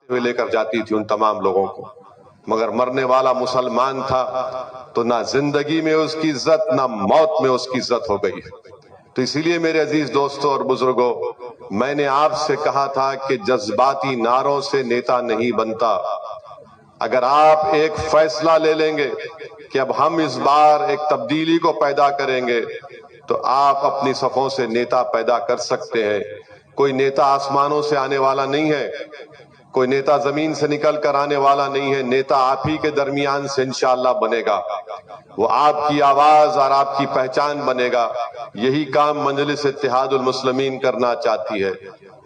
हुए लेकर जाती थी उन तमाम लोगों को, मगर मरने वाला मुसलमान था तो ना जिंदगी में उसकी इज्जत ना मौत में उसकी इज्जत हो गई। तो इसीलिए मेरे अजीज दोस्तों और बुजुर्गों, मैंने आपसे कहा था कि जज्बाती नारों से नेता नहीं बनता। अगर आप एक फैसला ले लेंगे कि अब हम इस बार एक तब्दीली को पैदा करेंगे, तो आप अपनी सफों से नेता पैदा कर सकते हैं। कोई नेता आसमानों से आने वाला नहीं है, कोई नेता जमीन से निकल कर आने वाला नहीं है। नेता आप ही के दरमियान से इंशाअल्लाह बनेगा, वो आपकी आवाज और आपकी पहचान बनेगा। यही काम मजलिस इत्तेहादुल मुस्लिमीन करना चाहती है।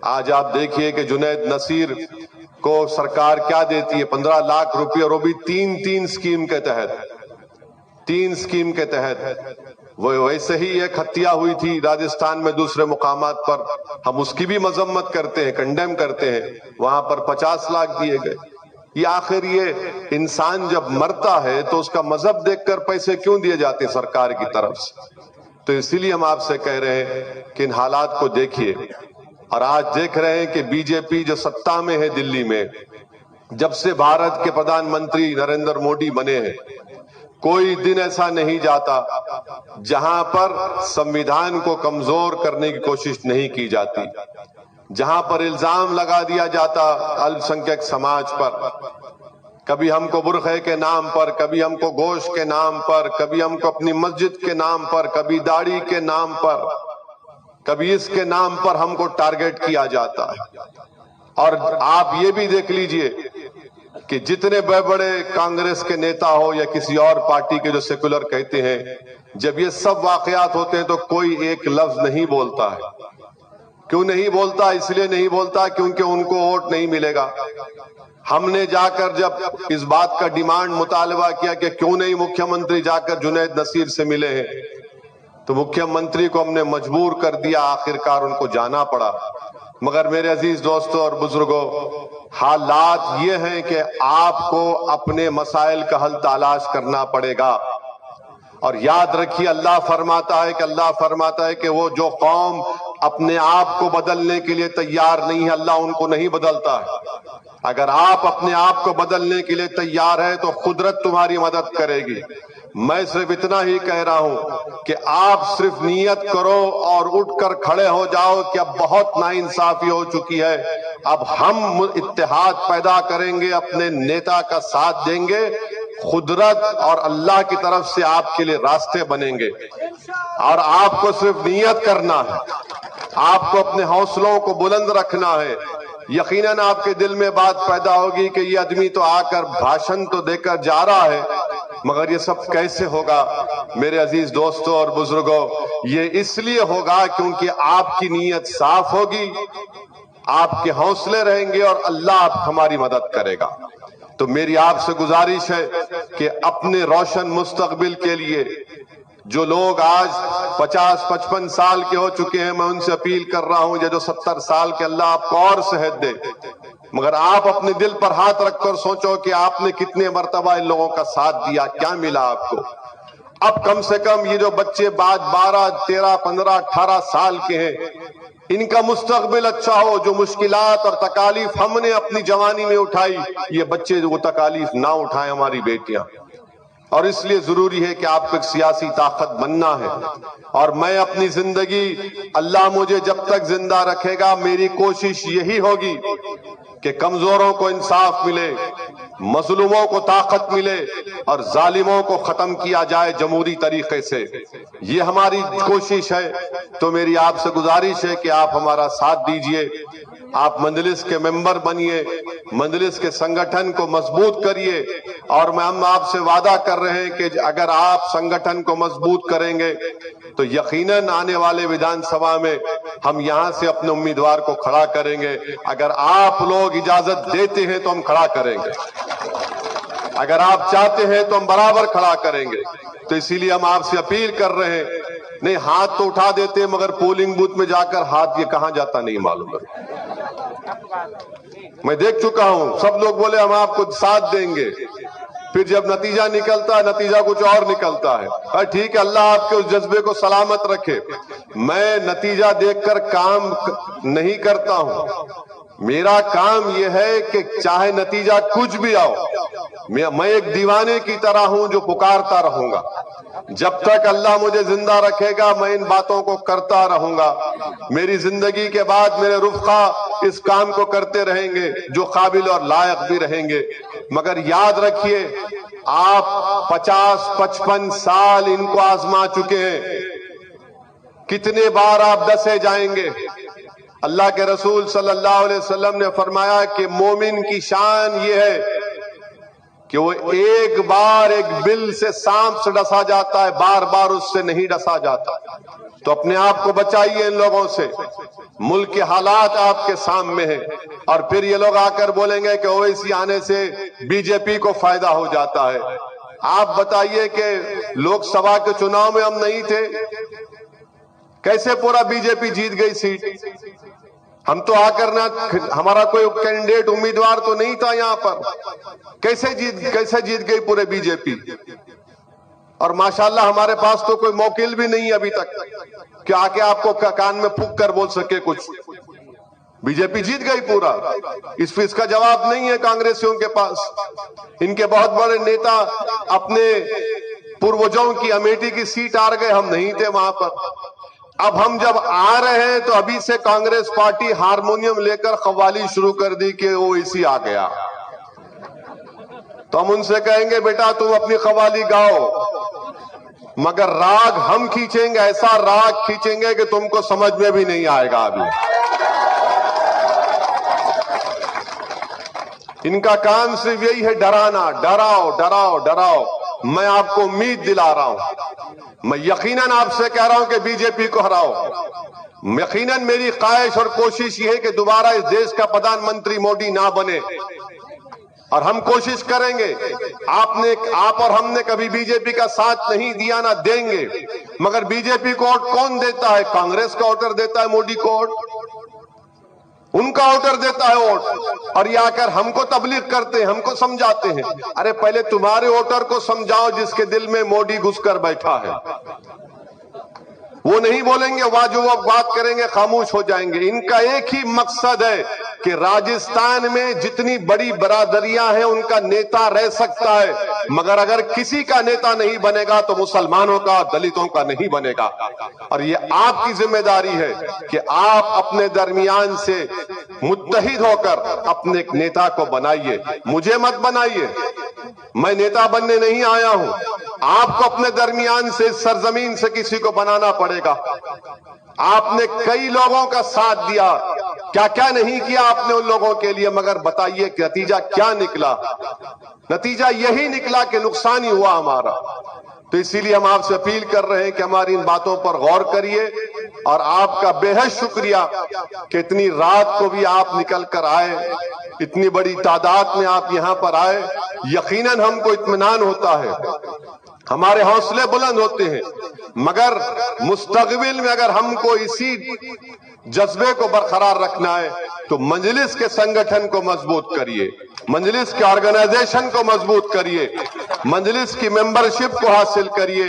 आज आप देखिए कि जुनैद नसीर को सरकार क्या देती है, 15 लाख रुपए, और वो भी तीन स्कीम के तहत, 3 स्कीम के तहत। वो वैसे ही एक हत्या हुई थी राजस्थान में दूसरे मुकामात पर, हम उसकी भी मजम्मत करते हैं, कंडेम करते हैं, वहां पर 50 लाख दिए गए। ये आखिर ये इंसान जब मरता है तो उसका मजहब देखकर पैसे क्यों दिए जाते हैं सरकार की तरफ से? तो इसीलिए हम आपसे कह रहे हैं कि इन हालात को देखिए। और आज देख रहे हैं कि बीजेपी जो सत्ता में है दिल्ली में, जब से भारत के प्रधानमंत्री नरेंद्र मोदी बने हैं, कोई दिन ऐसा नहीं जाता जहां पर संविधान को कमजोर करने की कोशिश नहीं की जाती, जहां पर इल्जाम लगा दिया जाता अल्पसंख्यक समाज पर, कभी हमको बुरखे के नाम पर, कभी हमको गोश्त के नाम पर, कभी हमको अपनी मस्जिद के नाम पर, कभी दाढ़ी के नाम पर, कभी इसके नाम पर हमको टारगेट किया जाता है। और आप ये भी देख लीजिए कि जितने बड़े बड़े कांग्रेस के नेता हो या किसी और पार्टी के जो सेकुलर कहते हैं, जब ये सब वाकयात होते हैं तो कोई एक लफ्ज नहीं बोलता है। क्यों नहीं बोलता? इसलिए नहीं बोलता क्योंकि उनको वोट नहीं मिलेगा। हमने जाकर जब इस बात का डिमांड मुतालबा किया कि क्यों नहीं मुख्यमंत्री जाकर जुनैद नसीर से मिले हैं, तो मुख्यमंत्री को हमने मजबूर कर दिया, आखिरकार उनको जाना पड़ा। मगर मेरे अजीज दोस्तों और बुजुर्गों, हालात ये हैं कि आपको अपने मसाइल का हल तलाश करना पड़ेगा। और याद रखिए, अल्लाह फरमाता है कि वो जो कौम अपने आप को बदलने के लिए तैयार नहीं है, अल्लाह उनको नहीं बदलता है। अगर आप अपने आप को बदलने के लिए तैयार है तो कुदरत तुम्हारी मदद करेगी। मैं सिर्फ इतना ही कह रहा हूं कि आप सिर्फ नियत करो और उठकर खड़े हो जाओ कि अब बहुत नाइंसाफी हो चुकी है, अब हम इत्तेहाद पैदा करेंगे, अपने नेता का साथ देंगे, कुदरत और अल्लाह की तरफ से आपके लिए रास्ते बनेंगे। और आपको सिर्फ नियत करना है, आपको अपने हौसलों को बुलंद रखना है। यकीनन आपके दिल में बात पैदा होगी कि ये आदमी तो आकर भाषण तो देकर जा रहा है, मगर ये सब कैसे होगा? मेरे अजीज दोस्तों और बुजुर्गों, ये इसलिए होगा क्योंकि आपकी नीयत साफ होगी, आपके हौसले रहेंगे और अल्लाह हमारी मदद करेगा। तो मेरी आपसे गुजारिश है कि अपने रोशन मुस्तकबिल के लिए जो लोग आज 50-55 साल के हो चुके हैं, मैं उनसे अपील कर रहा हूं, जो 70 साल के, अल्लाह आपको और सेहत दे। मगर आप अपने दिल पर हाथ रखकर सोचो कि आपने कितने मर्तबा इन लोगों का साथ दिया, क्या मिला आपको? अब कम से कम ये जो बच्चे बाद 12, 13, 15, 18 साल के हैं, इनका मुस्तकबिल अच्छा हो। जो मुश्किलात और तकालीफ हमने अपनी जवानी में उठाई, ये बच्चे वो तकालीफ ना उठाएं, हमारी बेटियां। और इसलिए जरूरी है कि आपको एक सियासी ताकत बनना है। और मैं अपनी जिंदगी, अल्लाह मुझे जब तक जिंदा रखेगा, मेरी कोशिश यही होगी कि कमजोरों को इंसाफ मिले, मजलूमों को ताकत मिले और जालिमों को खत्म किया जाए जमहूरी तरीके से। ये हमारी कोशिश है। तो मेरी आपसे गुजारिश है कि आप हमारा साथ दीजिए, आप मजलिस के मेंबर बनिए, मजलिस के संगठन को मजबूत करिए। और हम आपसे वादा कर रहे हैं कि अगर आप संगठन को मजबूत करेंगे तो यकीनन आने वाले विधानसभा में हम यहां से अपने उम्मीदवार को खड़ा करेंगे। अगर आप लोग इजाजत देते हैं तो हम खड़ा करेंगे, अगर आप चाहते हैं तो हम बराबर खड़ा करेंगे। तो इसीलिए हम आपसे अपील कर रहे हैं, नहीं हाथ तो उठा देते मगर पोलिंग बूथ में जाकर हाथ ये कहां जाता नहीं मालूम है। मैं देख चुका हूं, सब लोग बोले हम आपको साथ देंगे, फिर जब नतीजा निकलता है, नतीजा कुछ और निकलता है। ठीक है, अल्लाह आपके उस जज्बे को सलामत रखे। मैं नतीजा देखकर काम नहीं करता हूं, میرا کام یہ ہے کہ چاہے نتیجہ کچھ بھی آؤ، میں ایک دیوانے کی طرح ہوں جو پکارتا رہوں گا. جب تک اللہ مجھے زندہ رکھے گا میں ان باتوں کو کرتا رہوں گا. میری زندگی کے بعد میرے رفقا اس کام کو کرتے رہیں گے جو قابل اور لائق بھی رہیں گے. مگر یاد رکھیے آپ 50-55 سال ان کو آزما چکے ہیں. کتنے بار آپ ڈسے جائیں گے؟ اللہ کے رسول صلی اللہ علیہ وسلم نے فرمایا کہ مومن کی شان یہ ہے کہ وہ ایک بار ایک بل سے سانپ سے ڈسا جاتا ہے، بار بار اس سے نہیں ڈسا جاتا. تو اپنے آپ کو بچائیے ان لوگوں سے. ملک کے حالات آپ کے سامنے ہیں اور پھر یہ لوگ آ کر بولیں گے کہ اویسی آنے سے بی جے پی کو فائدہ ہو جاتا ہے. آپ بتائیے کہ لوک سبھا کے چناؤ میں ہم نہیں تھے، کیسے پورا بی جے پی جیت گئی سیٹ؟ ہم تو آ کر نہ، ہمارا کوئی کینڈیڈیٹ امیدوار تو نہیں تھا یہاں پر، کیسے جیت گئی پورے بی جے پی؟ اور ماشاءاللہ ہمارے پاس تو کوئی موکل بھی نہیں ابھی تک کہ آ کے آپ کو کان میں پھونک کر بول سکے کچھ. بی جے پی جیت گئی پورا. اس کا جواب نہیں ہے کانگریسیوں کے پاس. ان کے بہت بڑے نیتا اپنے پروجوں کی امیٹھی کی سیٹ ہار گئے، ہم نہیں تھے وہاں پر. اب ہم جب آ رہے ہیں تو ابھی سے کانگریس پارٹی ہارمونیم لے کر قوالی شروع کر دی کہ وہ اسی آ گیا. تو ہم ان سے کہیں گے بیٹا تم اپنی قوالی گاؤ، مگر راگ ہم کھینچیں گے، ایسا راگ کھینچیں گے کہ تم کو سمجھ میں بھی نہیں آئے گا. ابھی ان کا کام صرف یہی ہے ڈرانا، ڈراؤ ڈراؤ ڈراؤ. میں آپ کو امید دلا رہا ہوں، میں یقیناً آپ سے کہہ رہا ہوں کہ بی جے پی کو ہراؤ. یقیناً میری خواہش اور کوشش یہ ہے کہ دوبارہ اس دیش کا پردھان منتری مودی نہ بنے، اور ہم کوشش کریں گے. آپ اور ہم نے کبھی بی جے پی کا ساتھ نہیں دیا، نہ دیں گے. مگر بی جے پی کو ووٹ کون دیتا ہے؟ کانگریس کا ووٹر دیتا ہے مودی کو ووٹ، ان کا ووٹر دیتا ہے ووٹ. اور یہ آ کر ہم کو تبلیغ کرتے ہیں، ہم کو سمجھاتے ہیں. ارے پہلے تمہارے ووٹر کو سمجھاؤ جس کے دل میں مودی گھس کر بیٹھا ہے. وہ نہیں بولیں گے، جو وہ بات کریں گے خاموش ہو جائیں گے. ان کا ایک ہی مقصد ہے کہ راجستھان میں جتنی بڑی برادریاں ہیں ان کا نیتا رہ سکتا ہے، مگر اگر کسی کا نیتا نہیں بنے گا تو مسلمانوں کا، دلتوں کا نہیں بنے گا. اور یہ آپ کی ذمہ داری ہے کہ آپ اپنے درمیان سے متحد ہو کر اپنے ایک نیتا کو بنائیے. مجھے مت بنائیے، میں نیتا بننے نہیں آیا ہوں. آپ کو اپنے درمیان سے سرزمین سے کسی کو بنانا پڑے گا. آپ نے کئی لوگوں کا ساتھ دیا، کیا کیا نہیں کیا آپ نے ان لوگوں کے لیے، مگر بتائیے کہ نتیجہ کیا نکلا؟ نتیجہ یہی نکلا کہ نقصان ہی ہوا ہمارا. تو اسی لیے ہم آپ سے اپیل کر رہے ہیں کہ ہماری ان باتوں پر غور کریے. اور آپ کا بے حد شکریہ کہ اتنی رات کو بھی آپ نکل کر آئے، اتنی بڑی تعداد میں آپ یہاں پر آئے. یقیناً ہم کو اطمینان ہوتا ہے، ہمارے حوصلے بلند ہوتے ہیں. مگر مستقبل میں اگر ہم کو اسی جذبے کو برقرار رکھنا ہے تو مجلس کے سنگٹھن کو مضبوط کریے، مجلس کے آرگنائزیشن کو مضبوط کریے، مجلس کی ممبرشپ کو حاصل کریے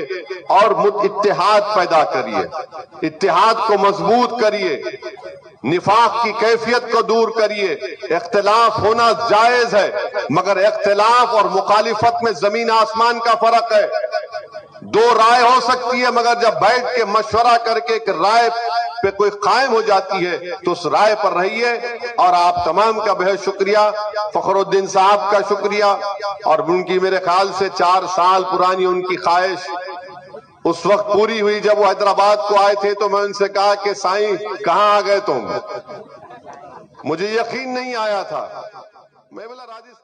اور اتحاد پیدا کریے. اتحاد کو مضبوط کریے، نفاق کی کیفیت کو دور کریے. اختلاف ہونا جائز ہے، مگر اختلاف اور مخالفت میں زمین آسمان کا فرق ہے. دو رائے ہو سکتی ہے، مگر جب بیٹھ کے مشورہ کر کے ایک رائے پہ کوئی قائم ہو جاتی ہے تو اس رائے پر رہیے. اور آپ تمام کا بہت شکریہ، فخر الدین صاحب کا شکریہ. اور ان کی میرے خیال سے 4 سال پرانی ان کی خواہش اس وقت پوری ہوئی جب وہ حیدرآباد کو آئے تھے. تو میں ان سے کہا کہ سائیں کہاں آ گئے تم؟ مجھے یقین نہیں آیا تھا. میں بولا راجستھان